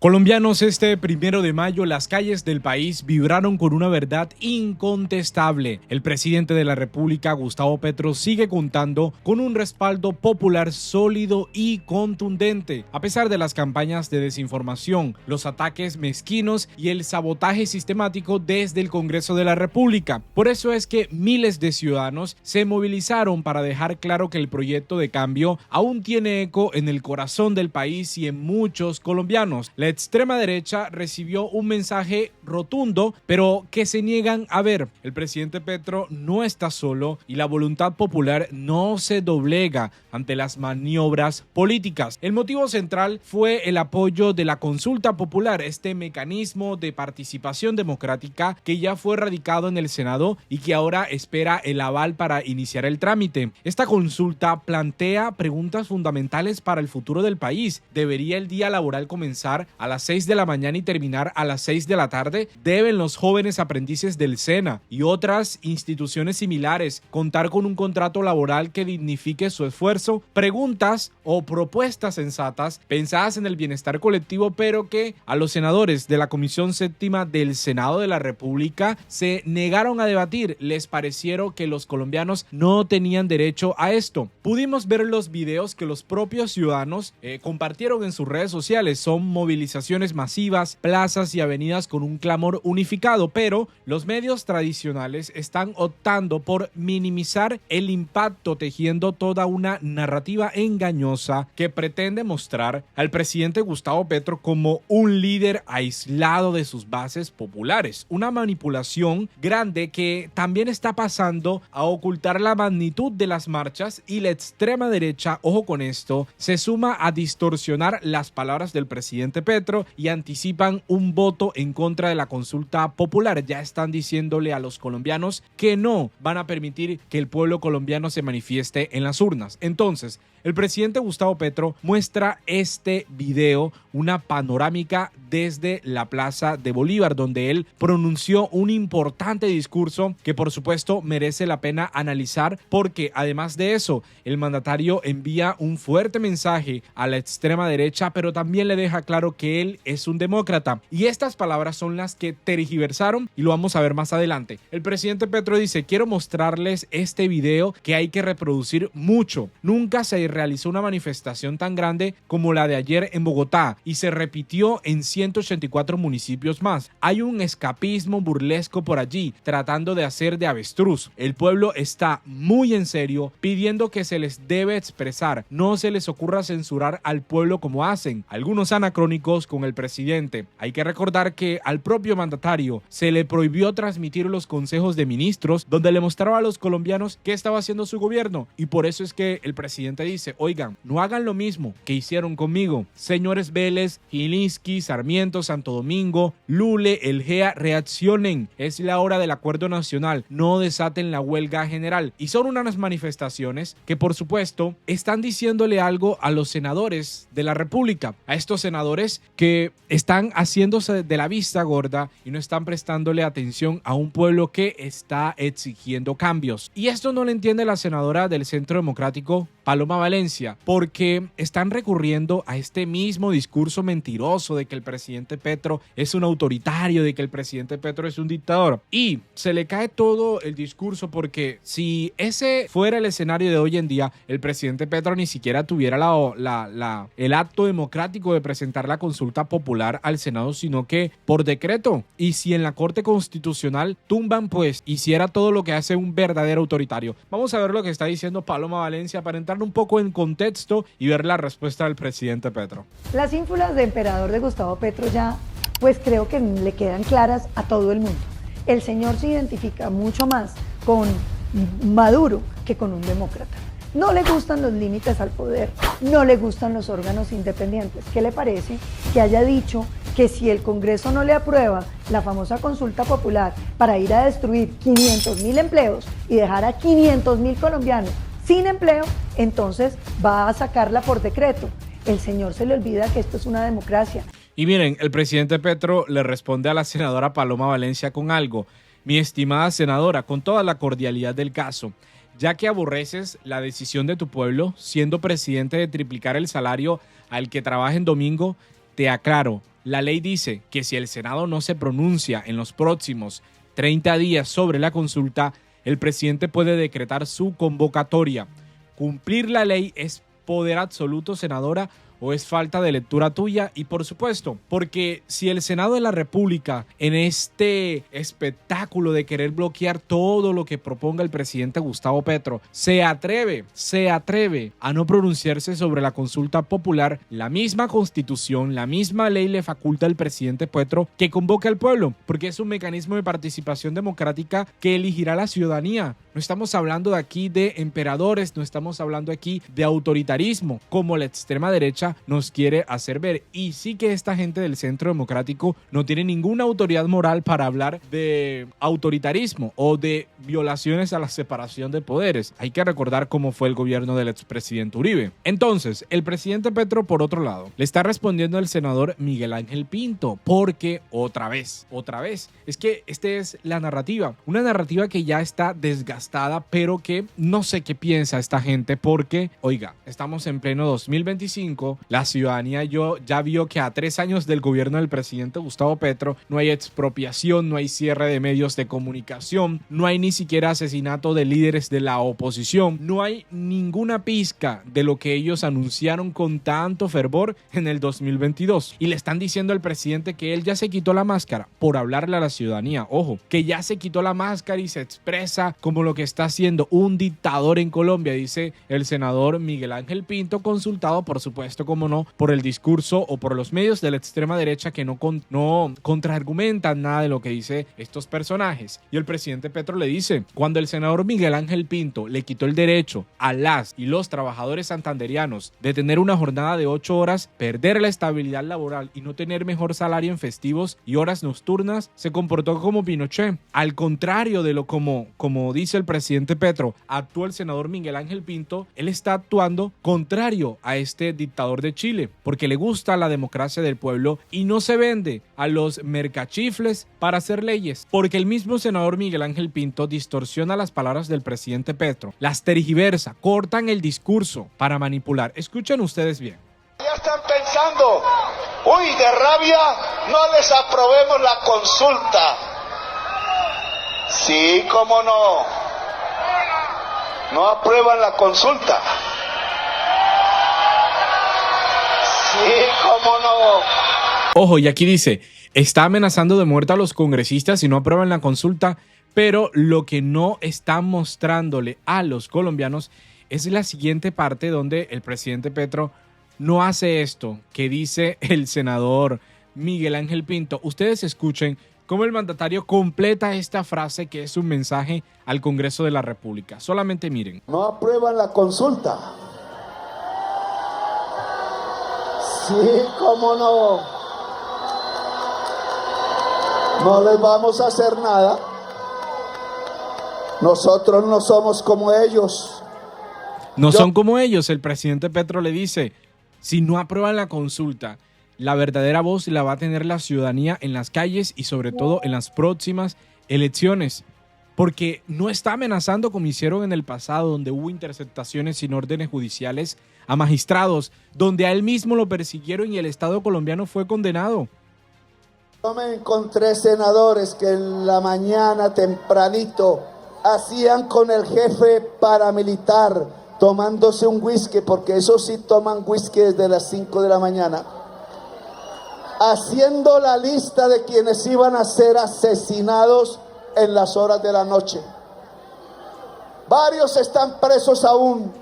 Colombianos, este 1 de mayo las calles del país vibraron con una verdad incontestable. El presidente de la República, Gustavo Petro, sigue contando con un respaldo popular sólido y contundente, a pesar de las campañas de desinformación, los ataques mezquinos y el sabotaje sistemático desde el Congreso de la República. Por eso es que miles de ciudadanos se movilizaron para dejar claro que el proyecto de cambio aún tiene eco en el corazón del país y en muchos colombianos. La extrema derecha recibió un mensaje rotundo, pero que se niegan a ver. El presidente Petro no está solo y la voluntad popular no se doblega ante las maniobras políticas. El motivo central fue el apoyo de la consulta popular, este mecanismo de participación democrática que ya fue radicado en el Senado y que ahora espera el aval para iniciar el trámite. Esta consulta plantea preguntas fundamentales para el futuro del país. ¿Debería el día laboral comenzar a las 6 de la mañana y terminar a las 6 de la tarde? ¿Deben los jóvenes aprendices del SENA y otras instituciones similares contar con un contrato laboral que dignifique su esfuerzo? Preguntas o propuestas sensatas pensadas en el bienestar colectivo, pero que a los senadores de la Comisión Séptima del Senado de la República se negaron a debatir. Les parecieron que los colombianos no tenían derecho a esto. Pudimos ver los videos que los propios ciudadanos compartieron en sus redes sociales. Son movilizaciones masivas, plazas y avenidas con un clamor unificado, pero los medios tradicionales están optando por minimizar el impacto, tejiendo toda una narrativa engañosa que pretende mostrar al presidente Gustavo Petro como un líder aislado de sus bases populares. Una manipulación grande que también está pasando a ocultar la magnitud de las marchas, y la extrema derecha, ojo con esto, se suma a distorsionar las palabras del presidente Petro y anticipan un voto en contra de la consulta popular. Ya están diciéndole a los colombianos que no van a permitir que el pueblo colombiano se manifieste en las urnas. Entonces, el presidente Gustavo Petro muestra este video, una panorámica desde la Plaza de Bolívar, donde él pronunció un importante discurso que por supuesto merece la pena analizar, porque además de eso, el mandatario envía un fuerte mensaje a la extrema derecha, pero también le deja claro que él es un demócrata. Y estas palabras son las que tergiversaron, y lo vamos a ver más adelante. El presidente Petro dice: quiero mostrarles este video que hay que reproducir mucho. Nunca se realizó una manifestación tan grande como la de ayer en Bogotá, y se repitió en 184 municipios más. Hay un escapismo burlesco por allí, tratando de hacer de avestruz. El pueblo está muy en serio, pidiendo que se les debe expresar. No se les ocurra censurar al pueblo como hacen algunos anacrónicos con el presidente. Hay que recordar que al propio mandatario se le prohibió transmitir los consejos de ministros, donde le mostraba a los colombianos qué estaba haciendo su gobierno, y por eso es que el presidente dice: oigan, no hagan lo mismo que hicieron conmigo. Señores Vélez, Gilinski, Sarmiento, Santo Domingo, Lule, El Gea, reaccionen. Es la hora del acuerdo nacional. No desaten la huelga general. Y son unas manifestaciones que, por supuesto, están diciéndole algo a los senadores de la República, a estos senadores que están haciéndose de la vista gorda y no están prestándole atención a un pueblo que está exigiendo cambios. Y esto no lo entiende la senadora del Centro Democrático, Paloma Valencia, porque están recurriendo a este mismo discurso mentiroso de que el presidente Petro es un autoritario, de que el presidente Petro es un dictador, y se le cae todo el discurso, porque si ese fuera el escenario de hoy en día, el presidente Petro ni siquiera tuviera el acto democrático de presentar la consulta popular al Senado, sino que por decreto. Y si en la Corte Constitucional tumban, pues hiciera todo lo que hace un verdadero autoritario. Vamos a ver lo que está diciendo Paloma Valencia para entrar un poco en contexto y ver la respuesta del presidente Petro. Las ínfulas de emperador de Gustavo Petro ya, pues creo que le quedan claras a todo el mundo. El señor se identifica mucho más con Maduro que con un demócrata. No le gustan los límites al poder, no le gustan los órganos independientes. ¿Qué le parece que haya dicho que si el Congreso no le aprueba la famosa consulta popular para ir a destruir 500.000 empleos y dejar a 500.000 colombianos sin empleo, entonces va a sacarla por decreto? El señor se le olvida que esto es una democracia. Y miren, el presidente Petro le responde a la senadora Paloma Valencia con algo: mi estimada senadora, con toda la cordialidad del caso, ya que aborreces la decisión de tu pueblo, siendo presidente, de triplicar el salario al que trabaja en domingo, te aclaro, La ley dice que si el Senado no se pronuncia en los próximos 30 días sobre la consulta, el presidente puede decretar su convocatoria. ¿Cumplir la ley es poder absoluto, senadora, o es falta de lectura tuya? Y por supuesto, porque si el Senado de la República, en este espectáculo de querer bloquear todo lo que proponga el presidente Gustavo Petro, se atreve a no pronunciarse sobre la consulta popular, la misma Constitución, la misma ley le faculta al presidente Petro que convoque al pueblo, porque es un mecanismo de participación democrática que elegirá la ciudadanía. No estamos hablando de aquí de emperadores, no estamos hablando aquí de autoritarismo, como la extrema derecha nos quiere hacer ver. Y sí que esta gente del Centro Democrático no tiene ninguna autoridad moral para hablar de autoritarismo o de violaciones a la separación de poderes. Hay que recordar cómo fue el gobierno del expresidente Uribe. Entonces, el presidente Petro, por otro lado, le está respondiendo al senador Miguel Ángel Pinto, porque otra vez, es que esta es la narrativa, una narrativa que ya está desgastada, pero que no sé qué piensa esta gente, porque, oiga, estamos en pleno 2025, la ciudadanía ya vio que a 3 años del gobierno del presidente Gustavo Petro no hay expropiación, no hay cierre de medios de comunicación, no hay ni siquiera asesinato de líderes de la oposición, no hay ninguna pizca de lo que ellos anunciaron con tanto fervor en el 2022. Y le están diciendo al presidente que él ya se quitó la máscara por hablarle a la ciudadanía. Ojo, que ya se quitó la máscara y se expresa como lo que está haciendo un dictador en Colombia, dice el senador Miguel Ángel Pinto, consultado, por supuesto, como no, por el discurso o por los medios de la extrema derecha que no contraargumentan nada de lo que dice estos personajes. Y el presidente Petro le dice, cuando el senador Miguel Ángel Pinto le quitó el derecho a las y los trabajadores santanderianos de tener una jornada de 8 horas, perder la estabilidad laboral y no tener mejor salario en festivos y horas nocturnas, se comportó como Pinochet. Al contrario de lo como dice el presidente Petro, actuó el senador Miguel Ángel Pinto, él está actuando contrario a este dictador de Chile, porque le gusta la democracia del pueblo y no se vende a los mercachifles para hacer leyes, porque el mismo senador Miguel Ángel Pinto distorsiona las palabras del presidente Petro, las tergiversa, cortan el discurso para manipular. Escuchen ustedes bien. Ya están pensando, uy, de rabia no les aprobemos la consulta. Sí, cómo no. No aprueban la consulta. Sí, cómo no. Ojo, y aquí dice, está amenazando de muerte a los congresistas si no aprueban la consulta, pero lo que no está mostrándole a los colombianos es la siguiente parte donde el presidente Petro no hace esto que dice el senador Miguel Ángel Pinto. Ustedes escuchen cómo el mandatario completa esta frase que es un mensaje al Congreso de la República. Solamente miren. No aprueban la consulta. Sí, cómo no. No les vamos a hacer nada. Nosotros no somos como ellos. No son como ellos. El presidente Petro le dice, si no aprueban la consulta, la verdadera voz la va a tener la ciudadanía en las calles y sobre todo en las próximas elecciones. Porque no está amenazando como hicieron en el pasado, donde hubo interceptaciones sin órdenes judiciales a magistrados, donde a él mismo lo persiguieron y el Estado colombiano fue condenado. Yo me encontré senadores que en la mañana tempranito hacían con el jefe paramilitar tomándose un whisky, porque esos sí toman whisky desde las 5 de la mañana, haciendo la lista de quienes iban a ser asesinados en las horas de la noche. Varios están presos aún.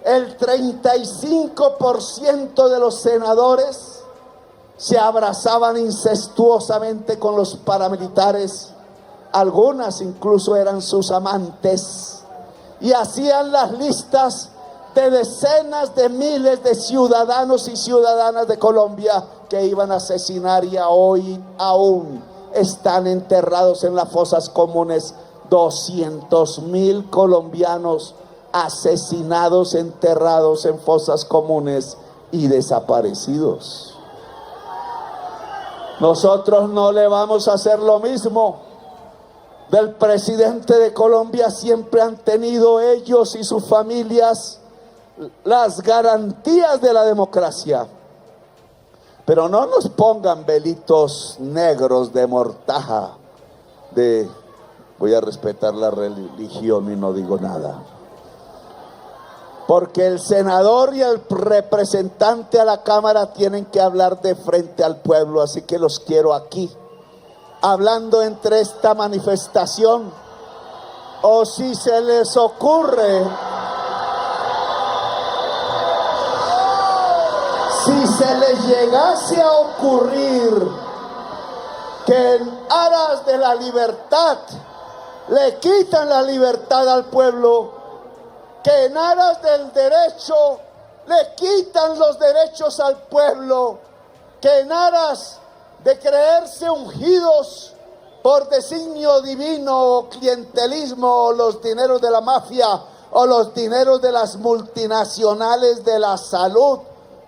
El 35% de los senadores se abrazaban incestuosamente con los paramilitares. Algunas incluso eran sus amantes. Y hacían las listas de decenas de miles de ciudadanos y ciudadanas de Colombia que iban a asesinar, y hoy aún están enterrados en las fosas comunes 200.000 colombianos asesinados, enterrados en fosas comunes y desaparecidos. Nosotros no le vamos a hacer lo mismo. Del presidente de Colombia siempre han tenido ellos y sus familias las garantías de la democracia. Pero no nos pongan velitos negros de mortaja, de voy a respetar la religión y no digo nada. Porque el senador y el representante a la Cámara tienen que hablar de frente al pueblo, así que los quiero aquí, hablando entre esta manifestación. O si se les ocurre, si se les llegase a ocurrir que en aras de la libertad le quitan la libertad al pueblo, que en aras del derecho le quitan los derechos al pueblo, que en aras de creerse ungidos por designio divino o clientelismo o los dineros de la mafia o los dineros de las multinacionales de la salud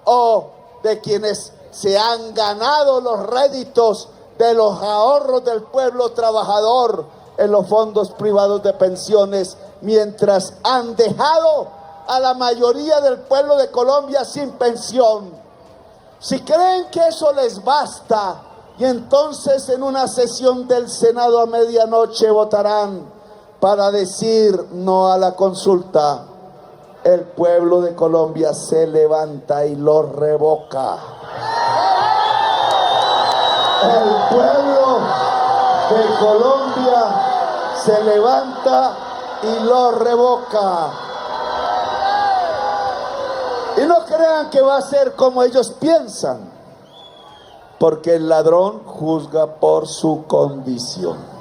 o de quienes se han ganado los réditos de los ahorros del pueblo trabajador en los fondos privados de pensiones, mientras han dejado a la mayoría del pueblo de Colombia sin pensión. Si creen que eso les basta, y entonces en una sesión del Senado a medianoche votarán para decir no a la consulta, el pueblo de Colombia se levanta y lo revoca. El pueblo de Colombia se levanta y lo revoca. Y no crean que va a ser como ellos piensan, porque el ladrón juzga por su condición.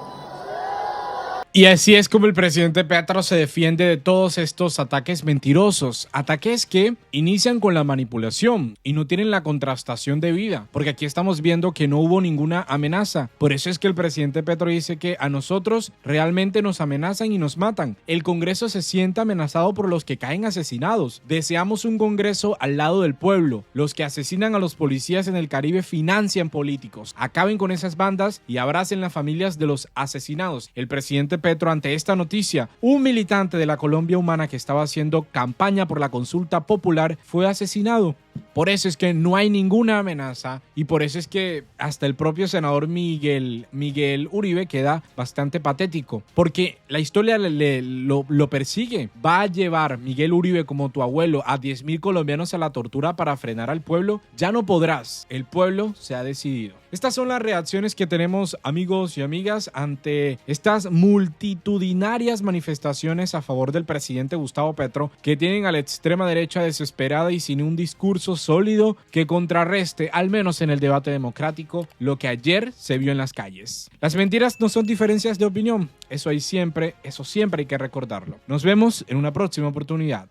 Y así es como el presidente Petro se defiende de todos estos ataques mentirosos, ataques que inician con la manipulación y no tienen la contrastación debida, porque aquí estamos viendo que no hubo ninguna amenaza. Por eso es que el presidente Petro dice que a nosotros realmente nos amenazan y nos matan. El Congreso se siente amenazado por los que caen asesinados. Deseamos un Congreso al lado del pueblo. Los que asesinan a los policías en el Caribe financian políticos. Acaben con esas bandas y abracen las familias de los asesinados. El presidente Petro, ante esta noticia, un militante de la Colombia Humana que estaba haciendo campaña por la consulta popular fue asesinado. Por eso es que no hay ninguna amenaza y por eso es que hasta el propio senador Miguel Uribe queda bastante patético, porque la historia lo persigue. Va a llevar Miguel Uribe, como tu abuelo, a 10.000 colombianos a la tortura para frenar al pueblo. Ya no podrás, el pueblo se ha decidido. Estas son las reacciones que tenemos, amigos y amigas, ante estas multitudinarias manifestaciones a favor del presidente Gustavo Petro, que tienen a la extrema derecha desesperada y sin un discurso sólido que contrarreste, al menos en el debate democrático, lo que ayer se vio en las calles. Las mentiras no son diferencias de opinión, eso siempre hay que recordarlo. Nos vemos en una próxima oportunidad.